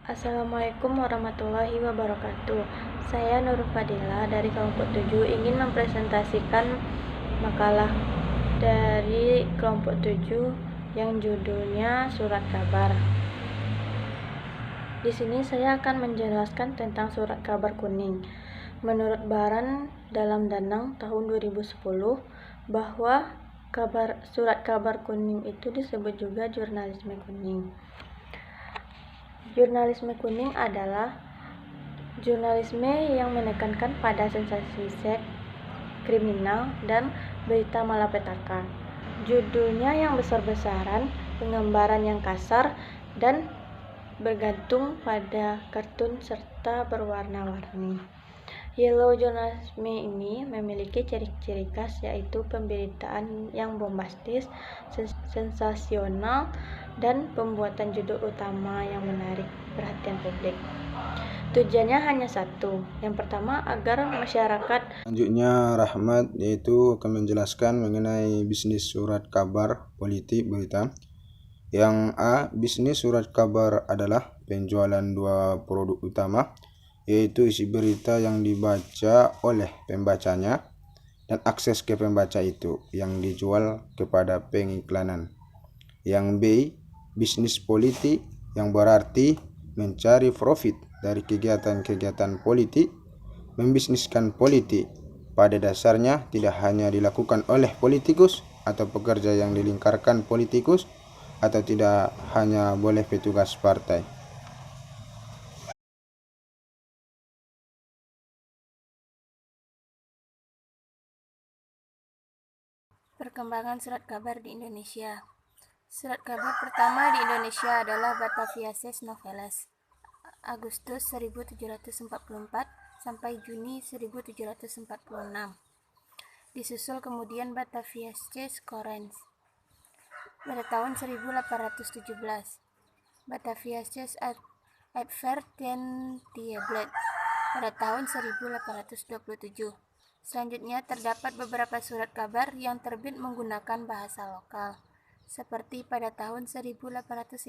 Assalamualaikum warahmatullahi wabarakatuh. Saya Nur Fadila dari kelompok 7 ingin mempresentasikan makalah dari kelompok 7 yang judulnya Surat Kabar. Di sini saya akan menjelaskan tentang surat kabar kuning. Menurut Baran dalam Danang tahun 2010 bahwa surat kabar kuning itu disebut juga jurnalisme kuning. Jurnalisme kuning adalah jurnalisme yang menekankan pada sensasi seks, kriminal, dan berita malapetaka. Judulnya yang besar-besaran, penggambaran yang kasar, dan bergantung pada kartun serta berwarna-warni. Yellow journalisme ini memiliki ciri-ciri khas, yaitu pemberitaan yang bombastis, sensasional, dan pembuatan judul utama yang menarik perhatian publik. Tujuannya hanya satu. Yang pertama, agar masyarakat. Selanjutnya Rahmat yaitu akan menjelaskan mengenai bisnis surat kabar politik berita. Yang A, bisnis surat kabar adalah penjualan dua produk utama, yaitu isi berita yang dibaca oleh pembacanya dan akses ke pembaca itu yang dijual kepada pengiklanan. Yang B, bisnis politik yang berarti mencari profit dari kegiatan-kegiatan politik. Membisniskan politik pada dasarnya tidak hanya dilakukan oleh politikus atau pekerja yang dilingkarkan politikus, atau tidak hanya boleh petugas partai. Perkembangan surat kabar di Indonesia. Surat kabar pertama di Indonesia adalah Bataviaces Noveles, Agustus 1744 sampai Juni 1746. Disusul kemudian Bataviaces Courants pada tahun 1817, Bataviaces Advertentieblatt pada tahun 1827. Selanjutnya terdapat beberapa surat kabar yang terbit menggunakan bahasa lokal, seperti pada tahun 1855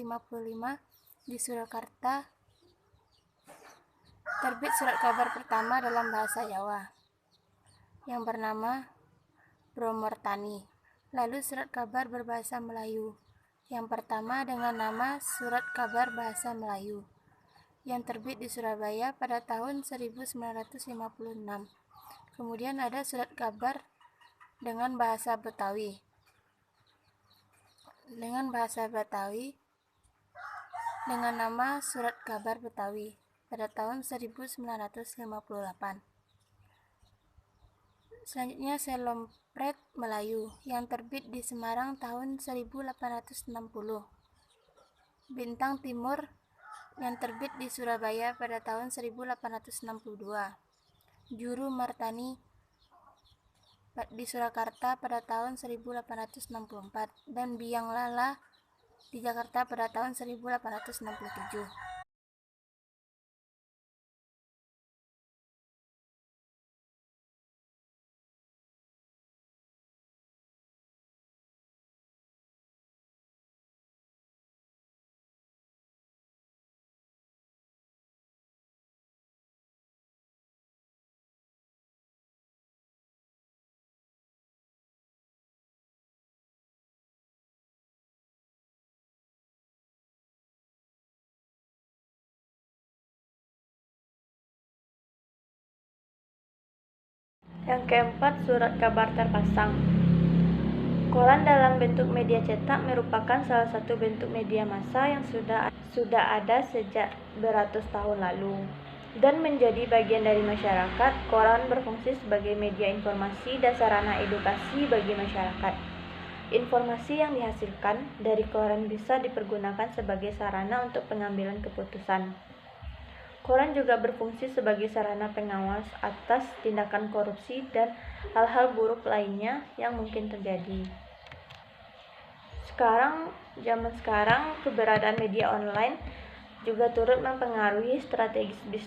di Surakarta terbit surat kabar pertama dalam bahasa Jawa yang bernama Bromortani. Lalu surat kabar berbahasa Melayu yang pertama dengan nama Surat Kabar Bahasa Melayu yang terbit di Surabaya pada tahun 1956. Kemudian ada surat kabar dengan bahasa Betawi dengan nama Surat Kabar Betawi pada tahun 1958. Selanjutnya Selompret Melayu yang terbit di Semarang tahun 1860. Bintang Timur yang terbit di Surabaya pada tahun 1862. Juru Martani di Surakarta pada tahun 1864 dan Biang Lala di Jakarta pada tahun 1867. Yang keempat, surat kabar terpasang. Koran dalam bentuk media cetak merupakan salah satu bentuk media massa yang sudah ada sejak beratus tahun lalu dan menjadi bagian dari masyarakat. Koran berfungsi sebagai media informasi dan sarana edukasi bagi masyarakat. Informasi yang dihasilkan dari koran bisa dipergunakan sebagai sarana untuk pengambilan keputusan. Koran juga berfungsi sebagai sarana pengawas atas tindakan korupsi dan hal-hal buruk lainnya yang mungkin terjadi. Zaman sekarang keberadaan media online juga turut mempengaruhi strategi bisnis